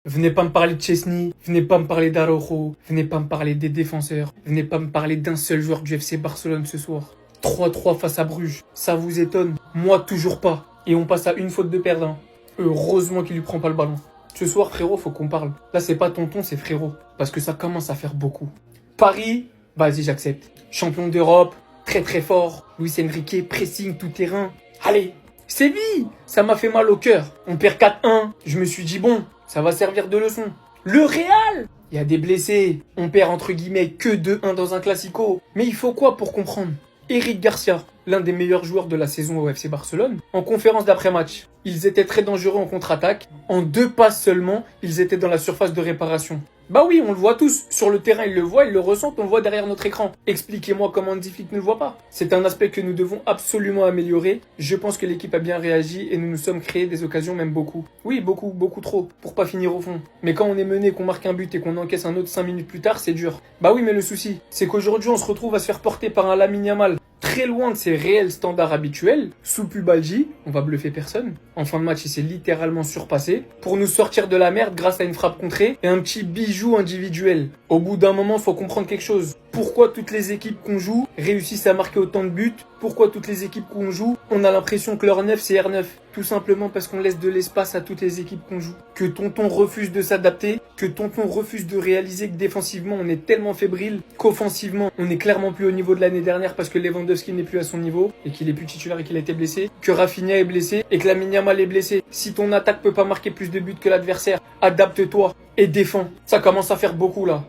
Venez pas me parler de Chesney, venez pas me parler d'Araujo, venez pas me parler des défenseurs, venez pas me parler d'un seul joueur du FC Barcelone ce soir. 3-3 face à Bruges, ça vous étonne? Moi toujours pas. Et on passe à une faute de perdant. Heureusement qu'il lui prend pas le ballon. Ce soir frérot, faut qu'on parle. Là c'est pas tonton, c'est frérot. Parce que ça commence à faire beaucoup. Paris, vas-y j'accepte. Champion d'Europe, très très fort. Luis Enrique, pressing tout terrain. Allez, Séville, ça m'a fait mal au cœur. On perd 4-1. Je me suis dit bon, ça va servir de leçon. Le Real, il y a des blessés. On perd entre guillemets que 2-1 dans un classico. Mais il faut quoi pour comprendre? Eric Garcia, l'un des meilleurs joueurs de la saison au FC Barcelone, en conférence d'après-match. Ils étaient très dangereux en contre-attaque. En 2 passes seulement, ils étaient dans la surface de réparation. Bah oui, on le voit tous. Sur le terrain, ils le voient, ils le ressentent, on le voit derrière notre écran. Expliquez-moi comment Hansi Flick ne le voit pas. C'est un aspect que nous devons absolument améliorer. Je pense que l'équipe a bien réagi et nous nous sommes créés des occasions, même beaucoup. Oui, beaucoup, beaucoup trop, pour pas finir au fond. Mais quand on est mené, qu'on marque un but et qu'on encaisse un autre 5 minutes plus tard, c'est dur. Bah oui, mais le souci, c'est qu'aujourd'hui, on se retrouve à se faire porter par un Lamine Yamal très loin de ses réels standards habituels. Sous Pubalgi, on va bluffer personne. En fin de match, il s'est littéralement surpassé pour nous sortir de la merde grâce à une frappe contrée et un petit bijou individuel. Au bout d'un moment, faut comprendre quelque chose. Pourquoi toutes les équipes qu'on joue réussissent à marquer autant de buts? Pourquoi toutes les équipes qu'on joue, on a l'impression que leur 9 c'est R9? Tout simplement parce qu'on laisse de l'espace à toutes les équipes qu'on joue. Que Tonton refuse de s'adapter, que Tonton refuse de réaliser que défensivement on est tellement fébrile qu'offensivement on est clairement plus au niveau de l'année dernière parce que Lewandowski n'est plus à son niveau et qu'il est plus titulaire et qu'il a été blessé, que Rafinha est blessé et que Lamine Yamal est blessé. Si ton attaque peut pas marquer plus de buts que l'adversaire, adapte-toi et défends. Ça commence à faire beaucoup là.